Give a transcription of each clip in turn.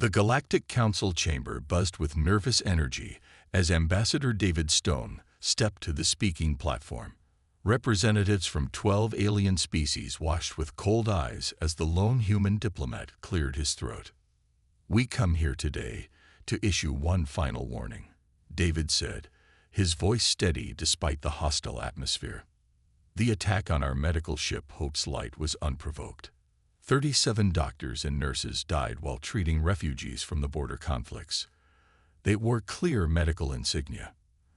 The Galactic Council chamber buzzed with nervous energy as Ambassador David Stone stepped to the speaking platform. Representatives from 12 alien species watched with cold eyes as the lone human diplomat cleared his throat. "We come here today to issue one final warning," David said, his voice steady despite the hostile atmosphere. "The attack on our medical ship Hope's Light was unprovoked. 37 doctors and nurses died while treating refugees from the border conflicts. They wore clear medical insignia.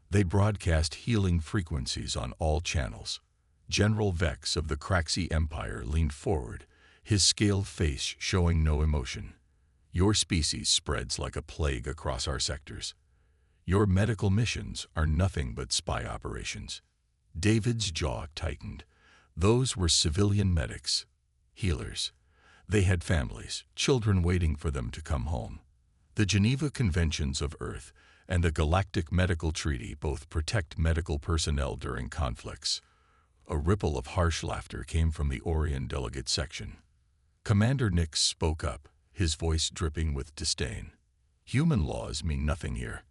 They broadcast healing frequencies on all channels." General Vex of the Kraxi Empire leaned forward, his scaled face showing no emotion. "Your species spreads like a plague across our sectors. Your medical missions are nothing but spy operations." David's jaw tightened. Those were civilian medics, healers. They had families, children waiting for them to come home. The Geneva Conventions of Earth and the Galactic Medical Treaty both protect medical personnel during conflicts. A ripple of harsh laughter came from the Orion delegate section. Commander Nix spoke up, his voice dripping with disdain. "Human laws mean nothing here.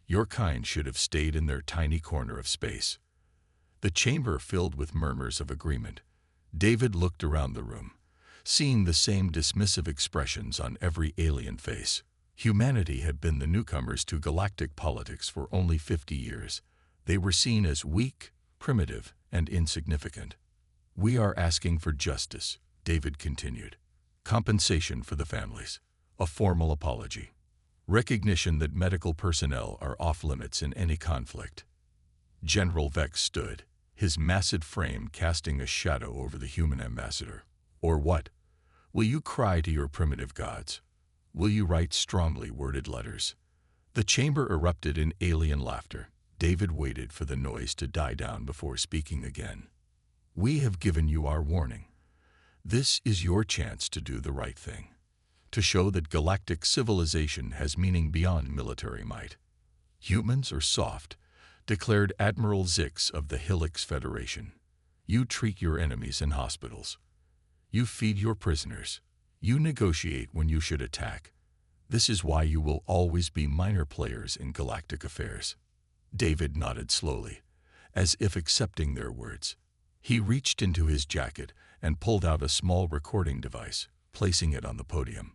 Your kind should have stayed in their tiny corner of space." The chamber filled with murmurs of agreement. David looked around the room, seeing the same dismissive expressions on every alien face. Humanity had been the newcomers to galactic politics for only 50 years. They were seen as weak, primitive, and insignificant. "We are asking for justice," David continued. "Compensation for the families. A formal apology. Recognition that medical personnel are off-limits in any conflict." General Vex stood, his massive frame casting a shadow over the human ambassador. "Or what? Will you cry to your primitive gods? Will you write strongly worded letters?" The chamber erupted in alien laughter. David waited for the noise to die down before speaking again. "We have given you our warning. This is your chance to do the right thing, to show that galactic civilization has meaning beyond military might. Humans are soft," declared Admiral Zix of the Helix Federation. "You treat your enemies in hospitals. You feed your prisoners. You negotiate when you should attack. This is why you will always be minor players in galactic affairs." David nodded slowly, as if accepting their words. He reached into his jacket and pulled out a small recording device, placing it on the podium.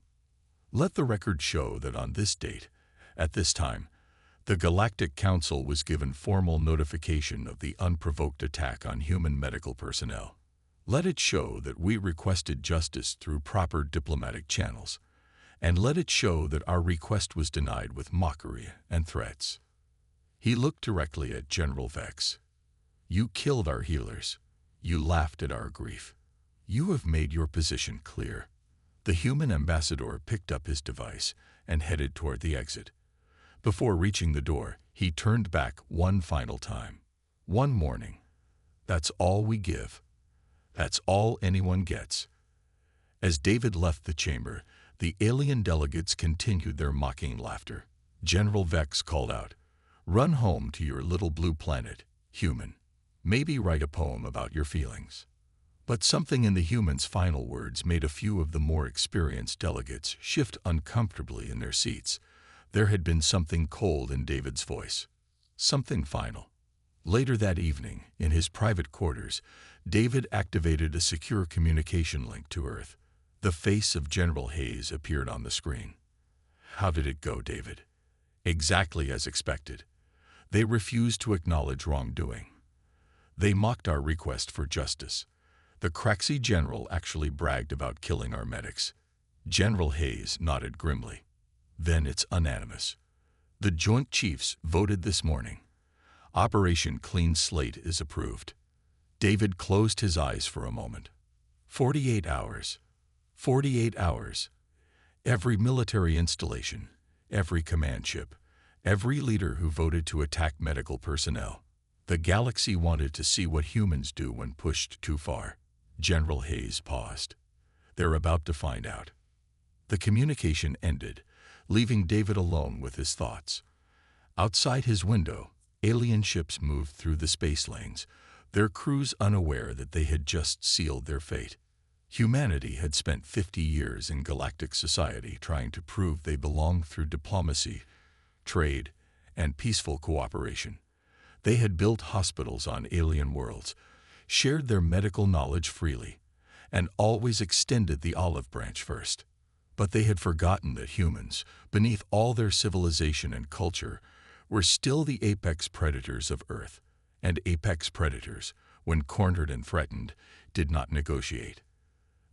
"Let the record show that on this date, at this time, the Galactic Council was given formal notification of the unprovoked attack on human medical personnel. Let it show that we requested justice through proper diplomatic channels, and let it show that our request was denied with mockery and threats." He looked directly at General Vex. "You killed our healers. You laughed at our grief. You have made your position clear." The human ambassador picked up his device and headed toward the exit. Before reaching the door, he turned back one final time. "One morning. That's all we give. That's all anyone gets." As David left the chamber, the alien delegates continued their mocking laughter. General Vex called out, "Run home to your little blue planet, human. Maybe write a poem about your feelings." But something in the human's final words made a few of the more experienced delegates shift uncomfortably in their seats. There had been something cold in David's voice. Something final. Later that evening, in his private quarters, David activated a secure communication link to Earth. The face of General Hayes appeared on the screen. "How did it go, David?" "Exactly as expected. They refused to acknowledge wrongdoing. They mocked our request for justice. The Kraxi general actually bragged about killing our medics." General Hayes nodded grimly. "Then it's unanimous. The Joint Chiefs voted this morning. Operation Clean Slate is approved." David closed his eyes for a moment. 48 hours. 48 hours. Every military installation, every command ship, every leader who voted to attack medical personnel. The galaxy wanted to see what humans do when pushed too far. General Hayes paused. "They're about to find out." The communication ended, leaving David alone with his thoughts. Outside his window, alien ships moved through the space lanes, their crews unaware that they had just sealed their fate. Humanity had spent 50 years in galactic society trying to prove they belonged through diplomacy, trade, and peaceful cooperation. They had built hospitals on alien worlds, shared their medical knowledge freely, and always extended the olive branch first. But they had forgotten that humans, beneath all their civilization and culture, were still the apex predators of Earth, and apex predators, when cornered and threatened, did not negotiate.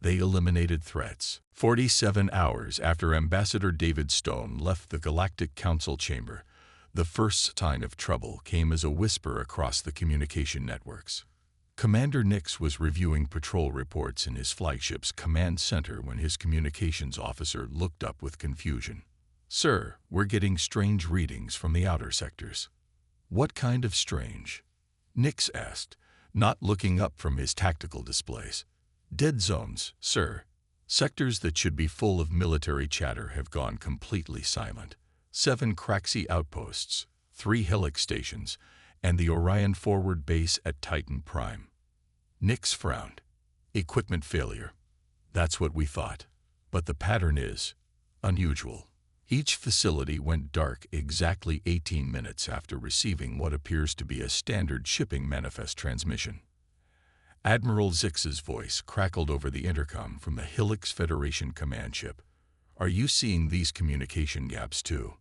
They eliminated threats. 47 hours after Ambassador David Stone left the Galactic Council chamber, the first sign of trouble came as a whisper across the communication networks. Commander Nix was reviewing patrol reports in his flagship's command center when his communications officer looked up with confusion. "Sir, we're getting strange readings from the outer sectors." "What kind of strange?" Nix asked, not looking up from his tactical displays. "Dead zones, sir. Sectors that should be full of military chatter have gone completely silent. 7 Craxi outposts, 3 Helix stations, and the Orion forward base at Titan Prime." Nix frowned. "Equipment failure. That's what we thought. But the pattern is unusual." Each facility went dark exactly 18 minutes after receiving what appears to be a standard shipping manifest transmission. Admiral Zix's voice crackled over the intercom from the Helix Federation command ship. "Are you seeing these communication gaps too?"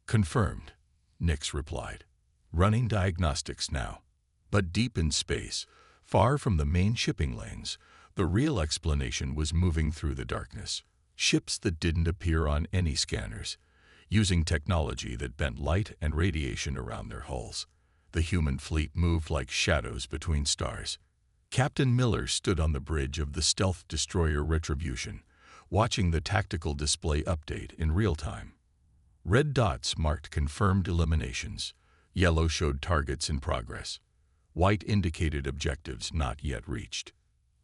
"Confirmed," Nix replied. "Running diagnostics now." But deep in space, far from the main shipping lanes, the real explanation was moving through the darkness. Ships that didn't appear on any scanners, using technology that bent light and radiation around their hulls. The human fleet moved like shadows between stars. Captain Miller stood on the bridge of the stealth destroyer Retribution, watching the tactical display update in real time. Red dots marked confirmed eliminations. Yellow showed targets in progress. White indicated objectives not yet reached.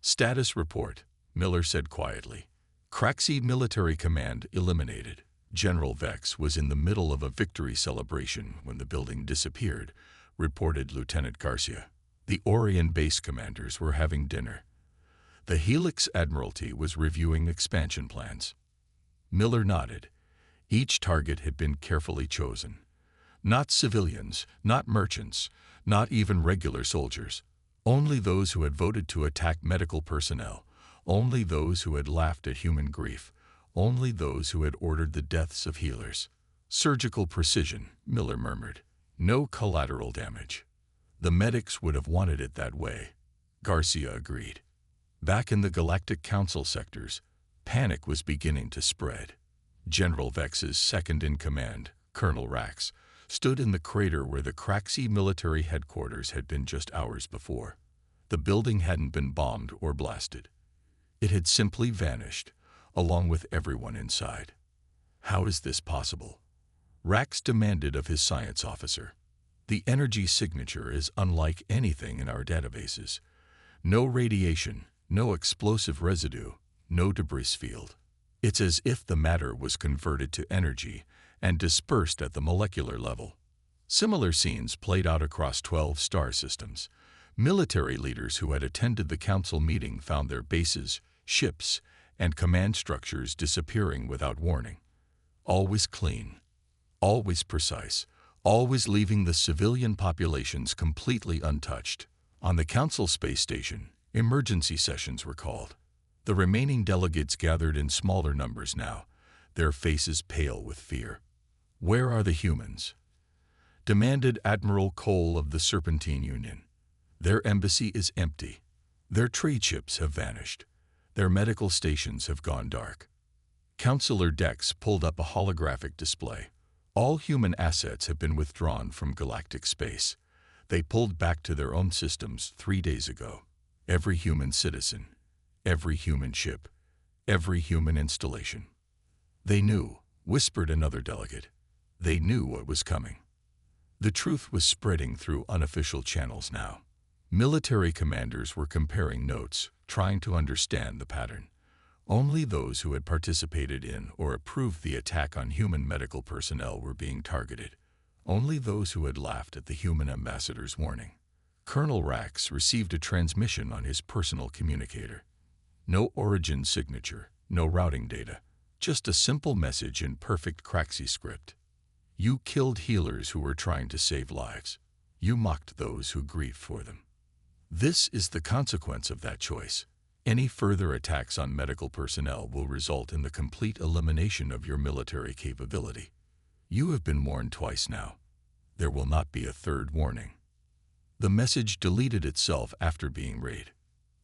"Status report," Miller said quietly. "Craxi Military Command eliminated." General Vex was in the middle of a victory celebration when the building disappeared, reported Lieutenant Garcia. The Orion base commanders were having dinner. The Helix Admiralty was reviewing expansion plans. Miller nodded. Each target had been carefully chosen. Not civilians, not merchants, not even regular soldiers. Only those who had voted to attack medical personnel. Only those who had laughed at human grief. Only those who had ordered the deaths of healers. "Surgical precision," Miller murmured. "No collateral damage." "The medics would have wanted it that way," Garcia agreed. Back in the Galactic Council sectors, panic was beginning to spread. General Vex's second-in-command, Colonel Rax, stood in the crater where the Craxi military headquarters had been just hours before. The building hadn't been bombed or blasted. It had simply vanished, along with everyone inside. "How is this possible?" Rax demanded of his science officer. "The energy signature is unlike anything in our databases. No radiation, no explosive residue, no debris field. It's as if the matter was converted to energy and dispersed at the molecular level." Similar scenes played out across 12 star systems. Military leaders who had attended the council meeting found their bases, ships, and command structures disappearing without warning. Always clean, always precise, always leaving the civilian populations completely untouched. On the council space station, emergency sessions were called. The remaining delegates gathered in smaller numbers now, their faces pale with fear. "Where are the humans?" demanded Admiral Cole of the Serpentine Union. "Their embassy is empty. Their trade ships have vanished. Their medical stations have gone dark." Counselor Dex pulled up a holographic display. "All human assets have been withdrawn from galactic space. They pulled back to their own systems 3 days ago. Every human citizen, every human ship, every human installation." "They knew," whispered another delegate. "They knew what was coming." The truth was spreading through unofficial channels now. Military commanders were comparing notes, trying to understand the pattern. Only those who had participated in or approved the attack on human medical personnel were being targeted. Only those who had laughed at the human ambassador's warning. Colonel Rax received a transmission on his personal communicator. No origin signature, no routing data, just a simple message in perfect Craxi script. You killed healers who were trying to save lives. You mocked those who grieved for them. This is the consequence of that choice. Any further attacks on medical personnel will result in the complete elimination of your military capability. You have been warned twice now. There will not be a third warning. The message deleted itself after being read.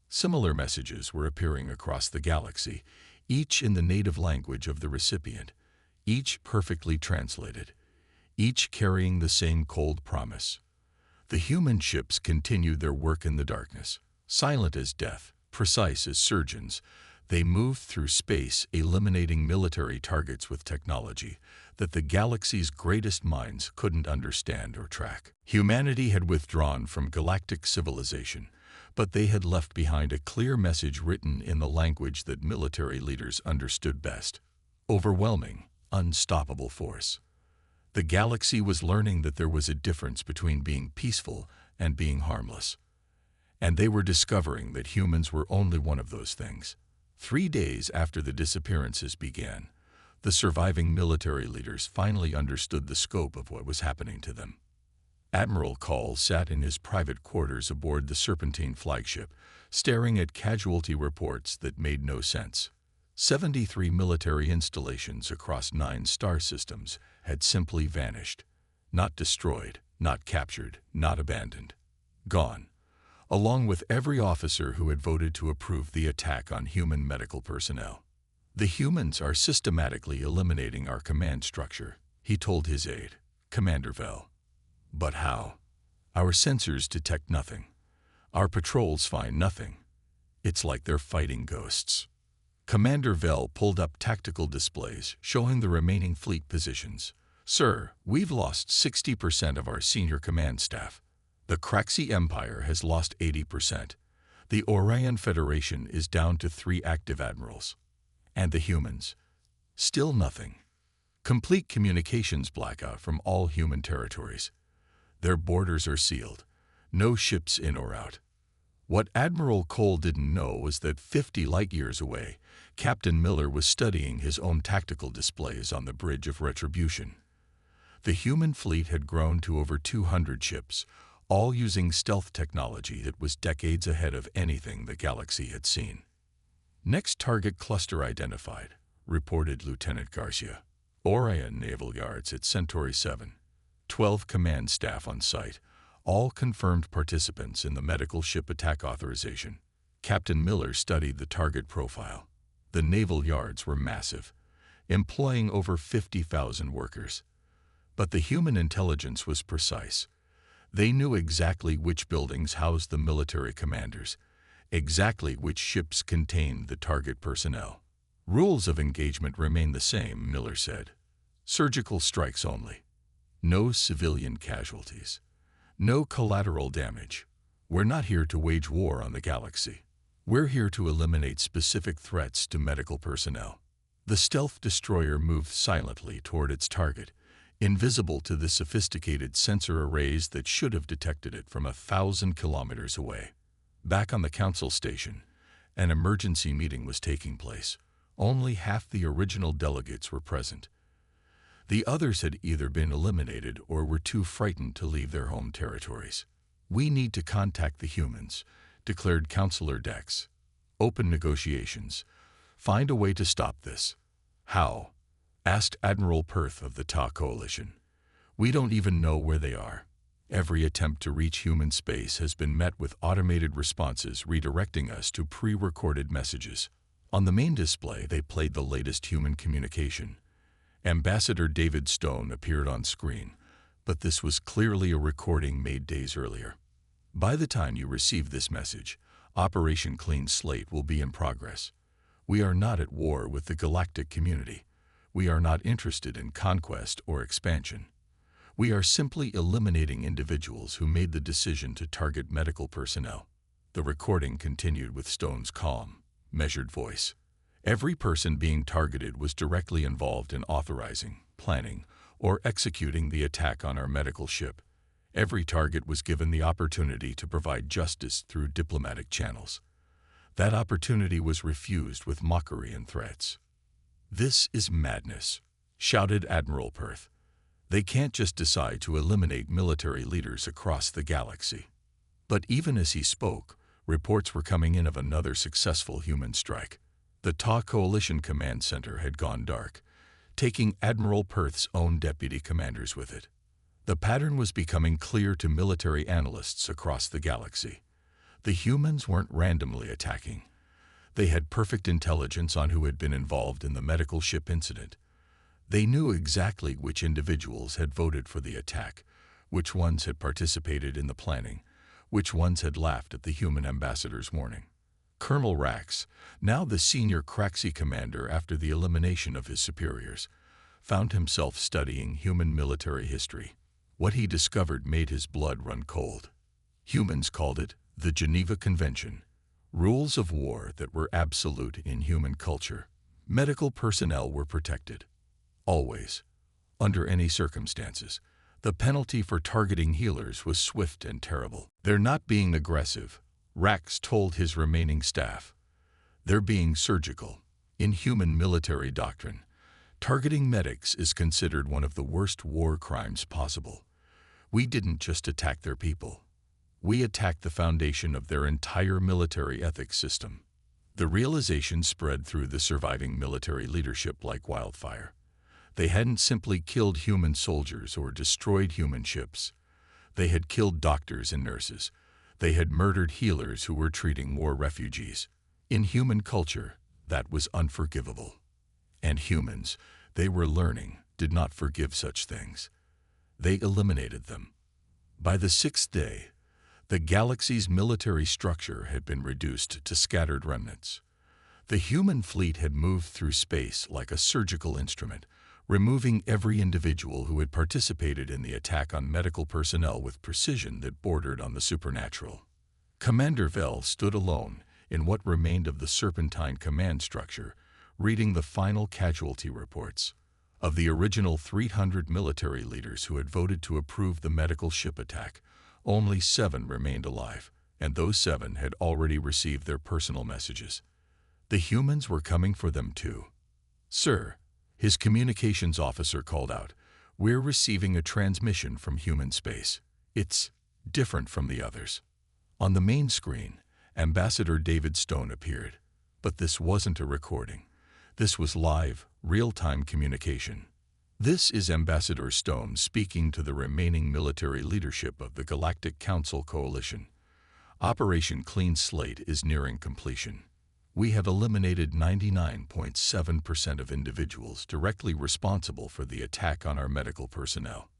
Similar messages were appearing across the galaxy, each in the native language of the recipient, each perfectly translated, each carrying the same cold promise. The human ships continued their work in the darkness, silent as death, precise as surgeons. They moved through space, eliminating military targets with technology that the galaxy's greatest minds couldn't understand or track. Humanity had withdrawn from galactic civilization, but they had left behind a clear message written in the language that military leaders understood best. Overwhelming, unstoppable force. The galaxy was learning that there was a difference between being peaceful and being harmless. And they were discovering that humans were only one of those things. 3 days after the disappearances began, the surviving military leaders finally understood the scope of what was happening to them. Admiral Call sat in his private quarters aboard the Serpentine flagship, staring at casualty reports that made no sense. 73 military installations across 9 star systems had simply vanished. Not destroyed, not captured, not abandoned. Gone, along with every officer who had voted to approve the attack on human medical personnel. The humans are systematically eliminating our command structure, he told his aide, Commander Vell. But how? Our sensors detect nothing. Our patrols find nothing. It's like they're fighting ghosts. Commander Vell pulled up tactical displays showing the remaining fleet positions. Sir, we've lost 60% of our senior command staff. The Craxi Empire has lost 80%. The Orion Federation is down to 3 active admirals. And the humans? Still nothing. Complete communications blackout from all human territories. Their borders are sealed. No ships in or out. What Admiral Cole didn't know was that 50 light-years away, Captain Miller was studying his own tactical displays on the Bridge of Retribution. The human fleet had grown to over 200 ships, all using stealth technology that was decades ahead of anything the galaxy had seen. Next target cluster identified, reported Lieutenant Garcia. Orion Naval Yards at Centauri 7. 12 command staff on site, all confirmed participants in the medical ship attack authorization. Captain Miller studied the target profile. The naval yards were massive, employing over 50,000 workers. But the human intelligence was precise. They knew exactly which buildings housed the military commanders, exactly which ships contained the target personnel. Rules of engagement remain the same, Miller said. Surgical strikes only. No civilian casualties. No collateral damage. We're not here to wage war on the galaxy. We're here to eliminate specific threats to medical personnel. The stealth destroyer moved silently toward its target, invisible to the sophisticated sensor arrays that should have detected it from 1,000 kilometers away. Back on the council station, an emergency meeting was taking place. Only half the original delegates were present. The others had either been eliminated or were too frightened to leave their home territories. We need to contact the humans, declared Councillor Dex. Open negotiations. Find a way to stop this. How? Asked Admiral Perth of the Ta Coalition. We don't even know where they are. Every attempt to reach human space has been met with automated responses redirecting us to pre-recorded messages. On the main display, they played the latest human communication. Ambassador David Stone appeared on screen, but this was clearly a recording made days earlier. By the time you receive this message, Operation Clean Slate will be in progress. We are not at war with the galactic community. We are not interested in conquest or expansion. We are simply eliminating individuals who made the decision to target medical personnel. The recording continued with Stone's calm, measured voice. Every person being targeted was directly involved in authorizing, planning, or executing the attack on our medical ship. Every target was given the opportunity to provide justice through diplomatic channels. That opportunity was refused with mockery and threats. "This is madness," shouted Admiral Perth. "They can't just decide to eliminate military leaders across the galaxy." But even as he spoke, reports were coming in of another successful human strike. The Ta Coalition Command Center had gone dark, taking Admiral Perth's own deputy commanders with it. The pattern was becoming clear to military analysts across the galaxy. The humans weren't randomly attacking. They had perfect intelligence on who had been involved in the medical ship incident. They knew exactly which individuals had voted for the attack, which ones had participated in the planning, which ones had laughed at the human ambassador's warning. Colonel Rax, now the senior Craxi commander after the elimination of his superiors, found himself studying human military history. What he discovered made his blood run cold. Humans called it the Geneva Convention, rules of war that were absolute in human culture. Medical personnel were protected. Always. Under any circumstances. The penalty for targeting healers was swift and terrible. "They're not being aggressive," Rax told his remaining staff. "They're being surgical. In human military doctrine, targeting medics is considered one of the worst war crimes possible. We didn't just attack their people. We attacked the foundation of their entire military ethics system." The realization spread through the surviving military leadership like wildfire. They hadn't simply killed human soldiers or destroyed human ships. They had killed doctors and nurses. They had murdered healers who were treating war refugees. In human culture, that was unforgivable. And humans, they were learning, did not forgive such things. They eliminated them. By the sixth day, the galaxy's military structure had been reduced to scattered remnants. The human fleet had moved through space like a surgical instrument, removing every individual who had participated in the attack on medical personnel with precision that bordered on the supernatural. Commander Vell stood alone in what remained of the Serpentine command structure, reading the final casualty reports. Of the original 300 military leaders who had voted to approve the medical ship attack, only 7 remained alive, and those 7 had already received their personal messages. The humans were coming for them too. "Sir," his communications officer called out, "we're receiving a transmission from human space. It's different from the others." On the main screen, Ambassador David Stone appeared. But this wasn't a recording. This was live, real-time communication. "This is Ambassador Stone speaking to the remaining military leadership of the Galactic Council Coalition. Operation Clean Slate is nearing completion. We have eliminated 99.7% of individuals directly responsible for the attack on our medical personnel."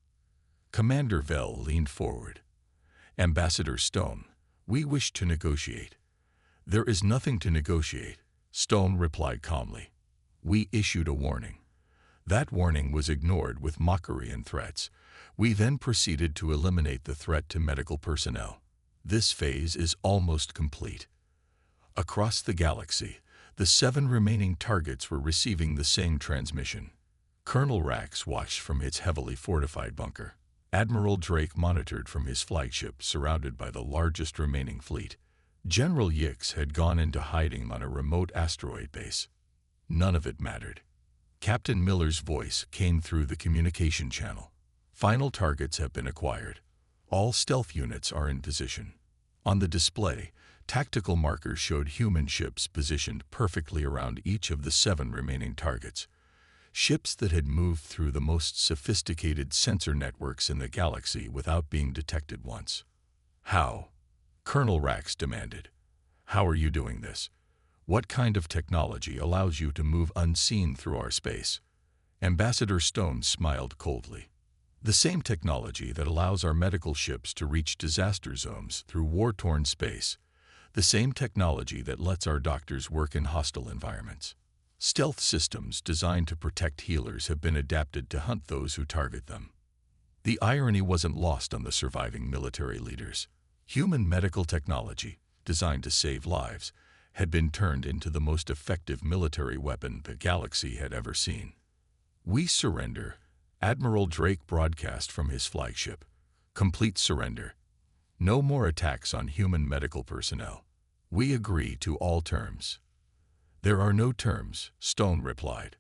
Commander Vell leaned forward. "Ambassador Stone, we wish to negotiate." "There is nothing to negotiate," Stone replied calmly. "We issued a warning. That warning was ignored with mockery and threats. We then proceeded to eliminate the threat to medical personnel. This phase is almost complete." Across the galaxy, the 7 remaining targets were receiving the same transmission. Colonel Rax watched from its heavily fortified bunker. Admiral Drake monitored from his flagship surrounded by the largest remaining fleet. General Yix had gone into hiding on a remote asteroid base. None of it mattered. Captain Miller's voice came through the communication channel. "Final targets have been acquired. All stealth units are in position." On the display, tactical markers showed human ships positioned perfectly around each of the 7 remaining targets. Ships that had moved through the most sophisticated sensor networks in the galaxy without being detected once. "How?" Colonel Rax demanded. "How are you doing this? What kind of technology allows you to move unseen through our space?" Ambassador Stone smiled coldly. "The same technology that allows our medical ships to reach disaster zones through war-torn space. The same technology that lets our doctors work in hostile environments. Stealth systems designed to protect healers have been adapted to hunt those who target them." The irony wasn't lost on the surviving military leaders. Human medical technology, designed to save lives, had been turned into the most effective military weapon the galaxy had ever seen. "We surrender," Admiral Drake broadcast from his flagship. "Complete surrender. No more attacks on human medical personnel." We agree to all terms. There are no terms, Stone replied.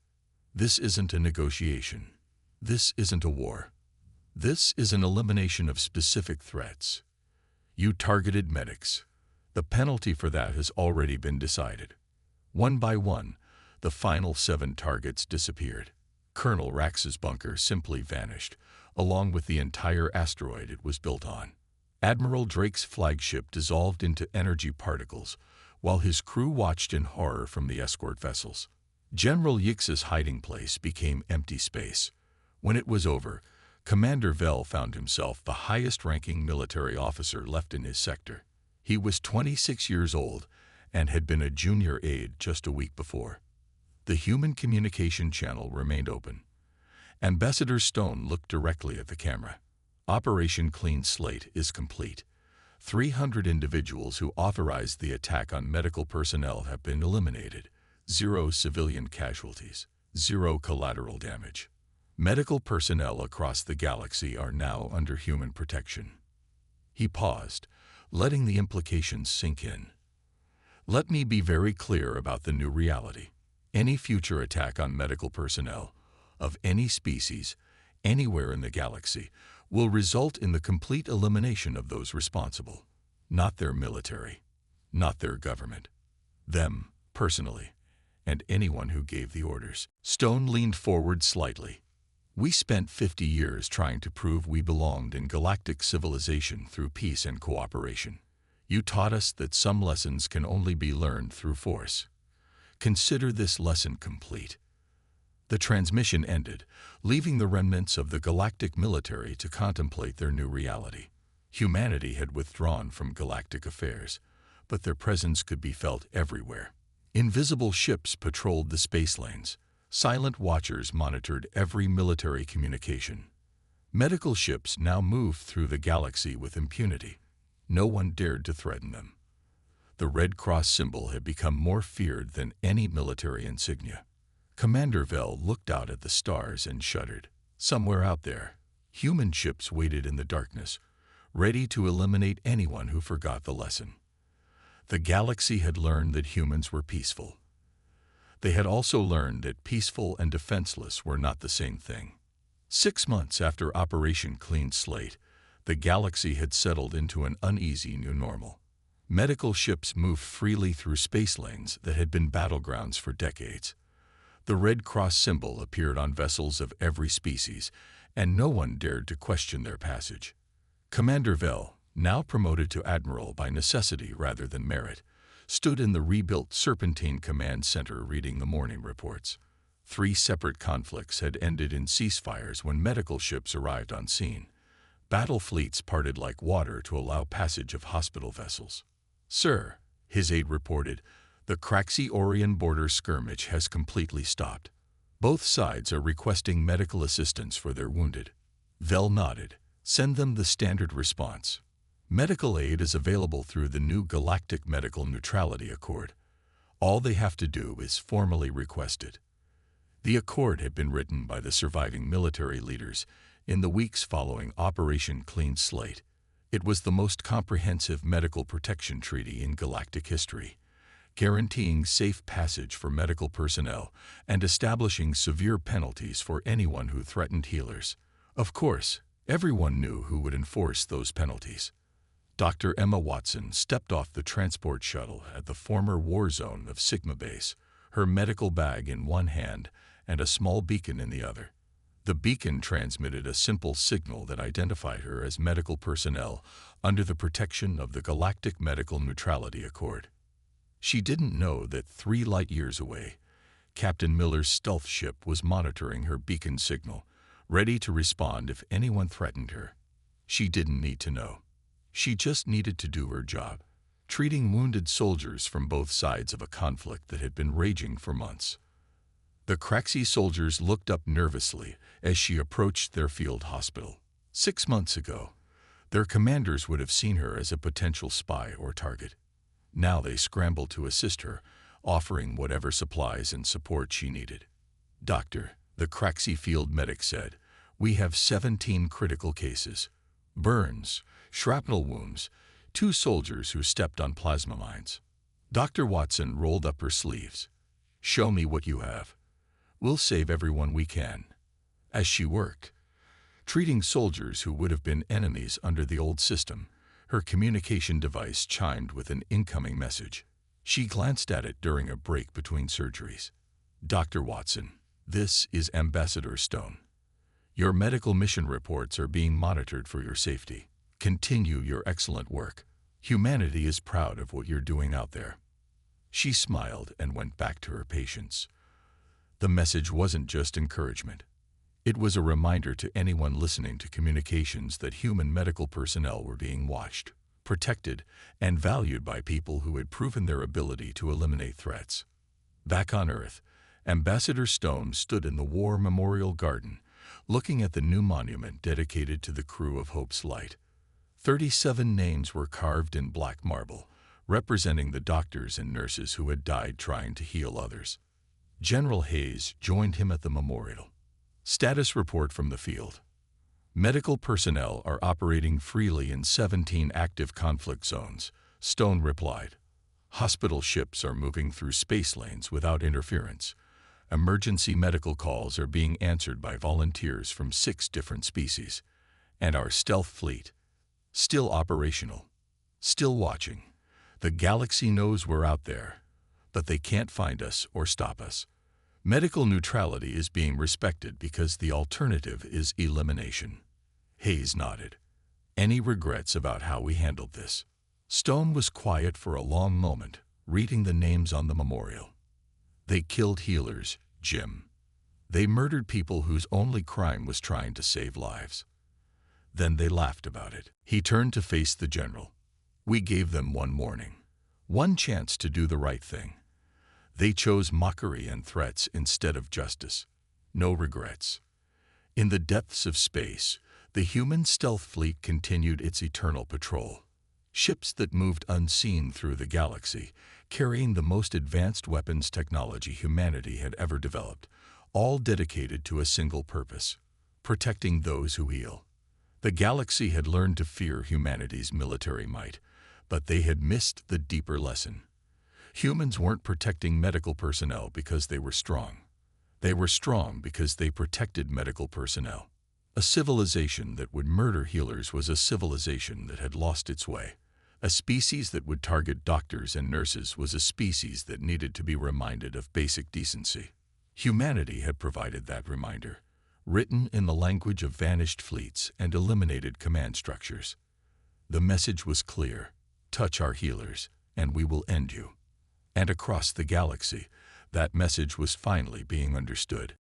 This isn't a negotiation. This isn't a war. This is an elimination of specific threats. You targeted medics. The penalty for that has already been decided. One by one, the final 7 targets disappeared. Colonel Rax's bunker simply vanished, along with the entire asteroid it was built on. Admiral Drake's flagship dissolved into energy particles, while his crew watched in horror from the escort vessels. General Yix's hiding place became empty space. When it was over, Commander Vell found himself the highest-ranking military officer left in his sector. He was 26 years old and had been a junior aide just a week before. The human communication channel remained open. Ambassador Stone looked directly at the camera. Operation Clean Slate is complete. 300 individuals who authorized the attack on medical personnel have been eliminated. 0 civilian casualties. 0 collateral damage. Medical personnel across the galaxy are now under human protection. He paused, letting the implications sink in. Let me be very clear about the new reality. Any future attack on medical personnel, of any species, anywhere in the galaxy, will result in the complete elimination of those responsible. Not their military, not their government. Them, personally, and anyone who gave the orders. Stone leaned forward slightly. We spent 50 years trying to prove we belonged in galactic civilization through peace and cooperation. You taught us that some lessons can only be learned through force. Consider this lesson complete. The transmission ended, leaving the remnants of the galactic military to contemplate their new reality. Humanity had withdrawn from galactic affairs, but their presence could be felt everywhere. Invisible ships patrolled the space lanes. Silent watchers monitored every military communication. Medical ships now moved through the galaxy with impunity. No one dared to threaten them. The Red Cross symbol had become more feared than any military insignia. Commander Vell looked out at the stars and shuddered. Somewhere out there, human ships waited in the darkness, ready to eliminate anyone who forgot the lesson. The galaxy had learned that humans were peaceful. They had also learned that peaceful and defenseless were not the same thing. 6 months after Operation Clean Slate, the galaxy had settled into an uneasy new normal. Medical ships moved freely through space lanes that had been battlegrounds for decades. The Red Cross symbol appeared on vessels of every species, and no one dared to question their passage. Commander Vell, now promoted to Admiral by necessity rather than merit, stood in the rebuilt Serpentine Command Center reading the morning reports. 3 separate conflicts had ended in ceasefires when medical ships arrived on scene. Battle fleets parted like water to allow passage of hospital vessels. Sir, his aide reported, the Craxi-Orion border skirmish has completely stopped. Both sides are requesting medical assistance for their wounded. Vell nodded. Send them the standard response. Medical aid is available through the new Galactic Medical Neutrality Accord. All they have to do is formally request it. The accord had been written by the surviving military leaders in the weeks following Operation Clean Slate. It was the most comprehensive medical protection treaty in galactic history, guaranteeing safe passage for medical personnel and establishing severe penalties for anyone who threatened healers. Of course, everyone knew who would enforce those penalties. Dr. Emma Watson stepped off the transport shuttle at the former war zone of Sigma Base, her medical bag in one hand and a small beacon in the other. The beacon transmitted a simple signal that identified her as medical personnel under the protection of the Galactic Medical Neutrality Accord. She didn't know that 3 light-years away, Captain Miller's stealth ship was monitoring her beacon signal, ready to respond if anyone threatened her. She didn't need to know. She just needed to do her job, treating wounded soldiers from both sides of a conflict that had been raging for months. The Craxi soldiers looked up nervously as she approached their field hospital. 6 months ago, their commanders would have seen her as a potential spy or target. Now they scrambled to assist her, offering whatever supplies and support she needed. Doctor, the Craxi field medic said, we have 17 critical cases. Burns, shrapnel wounds, 2 soldiers who stepped on plasma mines. Dr. Watson rolled up her sleeves. "Show me what you have. We'll save everyone we can." As she worked, treating soldiers who would have been enemies under the old system, her communication device chimed with an incoming message. She glanced at it during a break between surgeries. "Dr. Watson, this is Ambassador Stone. Your medical mission reports are being monitored for your safety. Continue your excellent work. Humanity is proud of what you're doing out there." She smiled and went back to her patients. The message wasn't just encouragement. It was a reminder to anyone listening to communications that human medical personnel were being watched, protected, and valued by people who had proven their ability to eliminate threats. Back on Earth, Ambassador Stone stood in the War Memorial Garden, looking at the new monument dedicated to the crew of Hope's Light. 37 names were carved in black marble, representing the doctors and nurses who had died trying to heal others. General Hayes joined him at the memorial. Status report from the field. Medical personnel are operating freely in 17 active conflict zones, Stone replied. Hospital ships are moving through space lanes without interference. Emergency medical calls are being answered by volunteers from 6 different species. And our stealth fleet, still operational, still watching. The galaxy knows we're out there, but they can't find us or stop us. Medical neutrality is being respected because the alternative is elimination. Hayes nodded. Any regrets about how we handled this? Stone was quiet for a long moment, reading the names on the memorial. They killed healers, Jim. They murdered people whose only crime was trying to save lives. Then they laughed about it. He turned to face the general. We gave them one warning, one chance to do the right thing. They chose mockery and threats instead of justice. No regrets. In the depths of space, the human stealth fleet continued its eternal patrol. Ships that moved unseen through the galaxy, carrying the most advanced weapons technology humanity had ever developed, all dedicated to a single purpose: protecting those who heal. The galaxy had learned to fear humanity's military might, but they had missed the deeper lesson. Humans weren't protecting medical personnel because they were strong. They were strong because they protected medical personnel. A civilization that would murder healers was a civilization that had lost its way. A species that would target doctors and nurses was a species that needed to be reminded of basic decency. Humanity had provided that reminder, written in the language of vanished fleets and eliminated command structures. The message was clear: touch our healers, and we will end you. And across the galaxy, that message was finally being understood.